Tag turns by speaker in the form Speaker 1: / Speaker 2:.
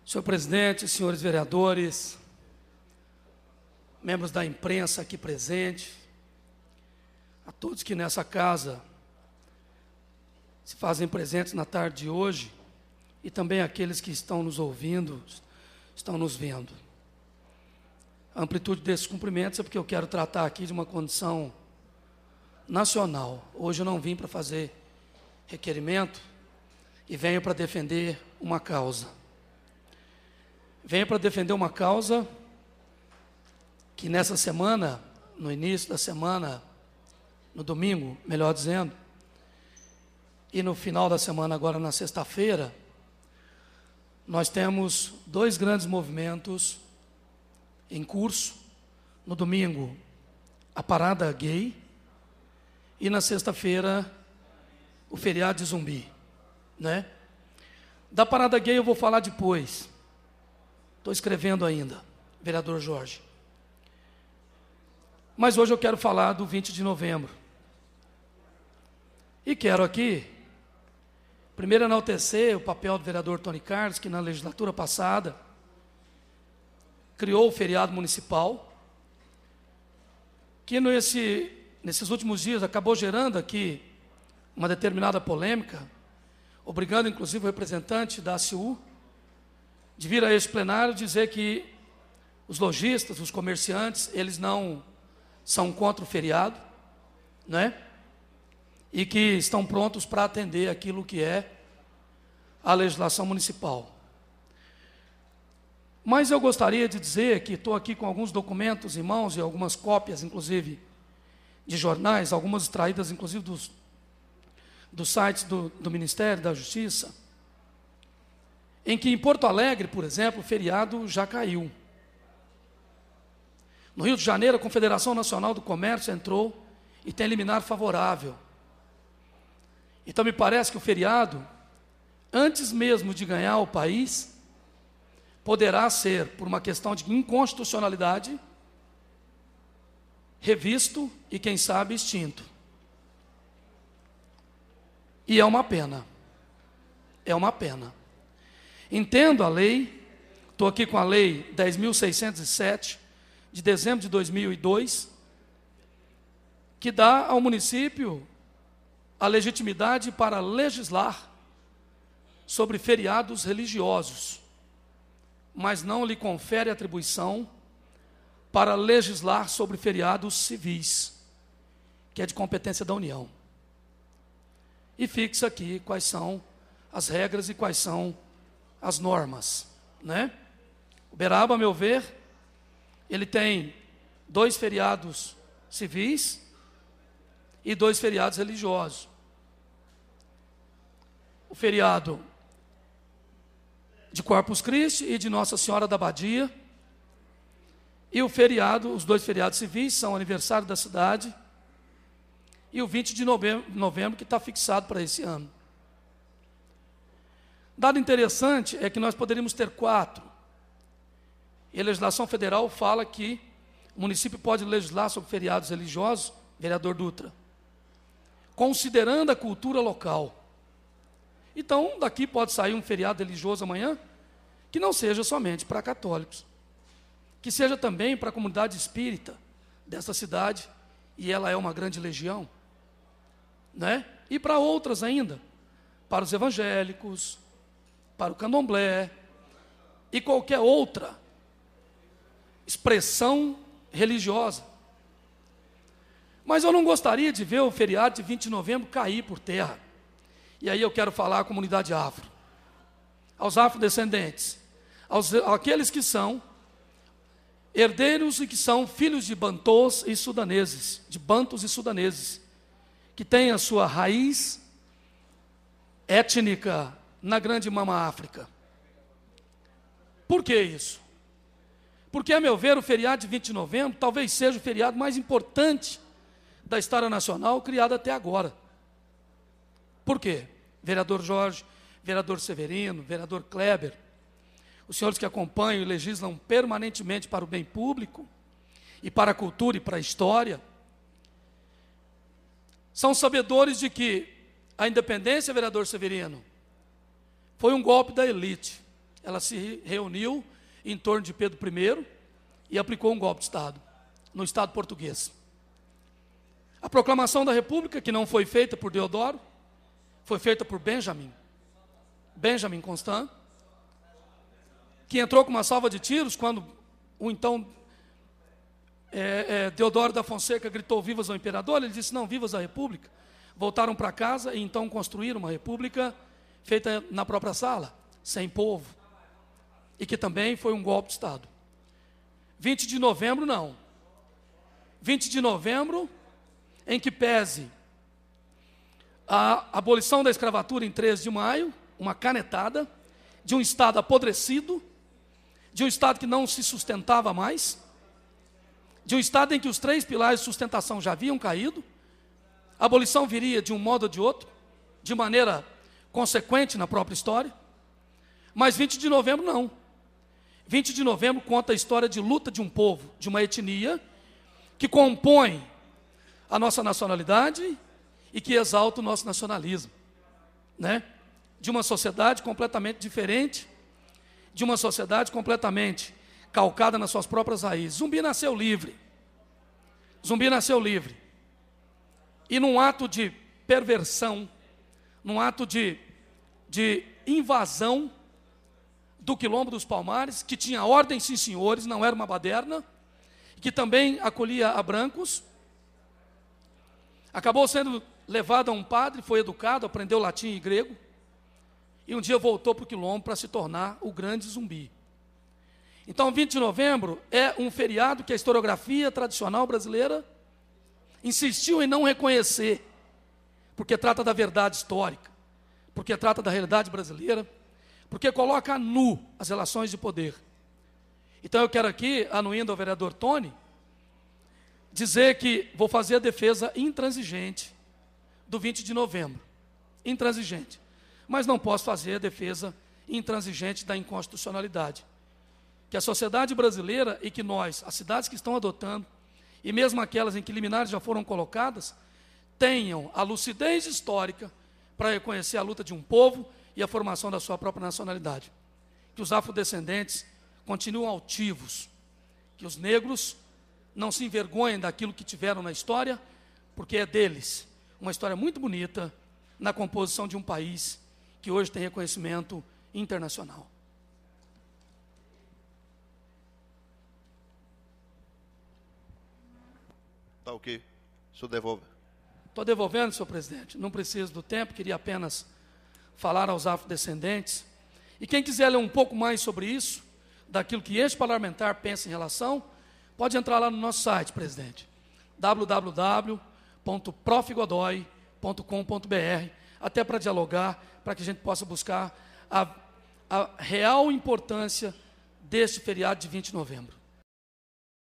Speaker 1: Senhor presidente, senhores vereadores, membros da imprensa aqui presente, a todos que nessa casa se fazem presentes na tarde de hoje e também aqueles que estão nos ouvindo, estão nos vendo. A amplitude desses cumprimentos é porque eu quero tratar aqui de uma condição nacional. Hoje eu não vim para fazer requerimento e venho para defender uma causa. Venho para defender uma causa que nessa semana, no início da semana, no domingo, melhor dizendo, e no final da semana, agora na sexta-feira, nós temos dois grandes movimentos em curso. No domingo, a parada gay, e na sexta-feira, o feriado de Zumbi, né? Da parada gay eu vou falar depois. Estou escrevendo ainda, vereador Jorge. Mas hoje eu quero falar do 20 de novembro. E quero aqui, primeiro enaltecer o papel do vereador Tony Carlos, que na legislatura passada criou o feriado municipal, que nesses últimos dias acabou gerando aqui uma determinada polêmica, obrigando inclusive o representante da ACU de vir a esse plenário dizer que os lojistas, os comerciantes, eles não são contra o feriado, né? E que estão prontos para atender aquilo que é a legislação municipal. Mas eu gostaria de dizer que estou aqui com alguns documentos em mãos e algumas cópias, inclusive, de jornais, algumas extraídas, inclusive, dos sites do Ministério da Justiça, em que em Porto Alegre, por exemplo, o feriado já caiu. No Rio de Janeiro, a Confederação Nacional do Comércio entrou e tem liminar favorável. Então, me parece que o feriado, antes mesmo de ganhar o país, poderá ser, por uma questão de inconstitucionalidade, revisto e, quem sabe, extinto. E é uma pena. É uma pena. Entendo a lei, estou aqui com a lei 10.607, de dezembro de 2002, que dá ao município a legitimidade para legislar sobre feriados religiosos, mas não lhe confere atribuição para legislar sobre feriados civis, que é de competência da União. E fixa aqui quais são as regras e quais são as normas, né? Uberaba, a meu ver, ele tem 2 feriados civis e 2 feriados religiosos. O feriado de Corpus Christi e de Nossa Senhora da Abadia, e o feriado, os 2 feriados civis são o aniversário da cidade e o 20 de novembro que está fixado para esse ano. Dado interessante é que nós poderíamos ter 4. E a legislação federal fala que o município pode legislar sobre feriados religiosos, vereador Dutra, considerando a cultura local. Então, daqui pode sair um feriado religioso amanhã, que não seja somente para católicos, que seja também para a comunidade espírita dessa cidade, e ela é uma grande legião, né? E para outras ainda, para os evangélicos, para o candomblé e qualquer outra expressão religiosa. Mas eu não gostaria de ver o feriado de 20 de novembro cair por terra. E aí eu quero falar à comunidade afro, aos afrodescendentes, àqueles que são herdeiros e que são filhos de bantus e sudaneses, de bantus e sudaneses, que têm a sua raiz étnica na grande mama África. Por que isso? Porque, a meu ver, o feriado de 20 de novembro talvez seja o feriado mais importante da história nacional criado até agora. Por quê? Vereador Jorge, vereador Severino, vereador Kleber, os senhores que acompanham e legislam permanentemente para o bem público e para a cultura e para a história, são sabedores de que a independência, vereador Severino, foi um golpe da elite. ela se reuniu em torno de Pedro I e aplicou um golpe de Estado no Estado português. A proclamação da República, que não foi feita por Deodoro, foi feita por Benjamin Constant, que entrou com uma salva de tiros quando o então Deodoro da Fonseca gritou vivas ao imperador. Ele disse, não, vivas a República. Voltaram para casa e então construíram uma república feita na própria sala, sem povo, e que também foi um golpe de Estado. 20 de novembro, não. 20 de novembro, em que pese a abolição da escravatura em 13 de maio, uma canetada de um Estado apodrecido, de um Estado que não se sustentava mais, de um Estado em que os 3 pilares de sustentação já haviam caído. A abolição viria de um modo ou de outro, de maneira consequente na própria história, mas 20 de novembro não. 20 de novembro conta a história de luta de um povo, de uma etnia, que compõe a nossa nacionalidade e que exalta o nosso nacionalismo, né? De uma sociedade completamente diferente, de uma sociedade completamente calcada nas suas próprias raízes. Zumbi nasceu livre. Zumbi nasceu livre. E num ato de perversão, num ato de invasão do Quilombo dos Palmares, que tinha ordem, sim senhores, não era uma baderna, que também acolhia a brancos, acabou sendo levado a um padre, foi educado, aprendeu latim e grego, e um dia voltou para o Quilombo para se tornar o grande Zumbi. Então, 20 de novembro é um feriado que a historiografia tradicional brasileira insistiu em não reconhecer, porque trata da verdade histórica, porque trata da realidade brasileira, porque coloca a nu as relações de poder. Então eu quero aqui, anuindo ao vereador Tony, dizer que vou fazer a defesa intransigente do 20 de novembro, intransigente, mas não posso fazer a defesa intransigente da inconstitucionalidade. Que a sociedade brasileira e que nós, as cidades que estão adotando, e mesmo aquelas em que liminares já foram colocadas, tenham a lucidez histórica para reconhecer a luta de um povo e a formação da sua própria nacionalidade. Que os afrodescendentes continuem altivos, que os negros não se envergonhem daquilo que tiveram na história, porque é deles uma história muito bonita na composição de um país que hoje tem reconhecimento internacional.
Speaker 2: Tá ok. O senhor devolve.
Speaker 1: Estou devolvendo, senhor presidente. Não preciso do tempo, queria apenas falar aos afrodescendentes. E quem quiser ler um pouco mais sobre isso, daquilo que este parlamentar pensa em relação, pode entrar lá no nosso site, presidente, www.profgodoy.com.br, até para dialogar, para que a gente possa buscar a real importância deste feriado de 20 de novembro.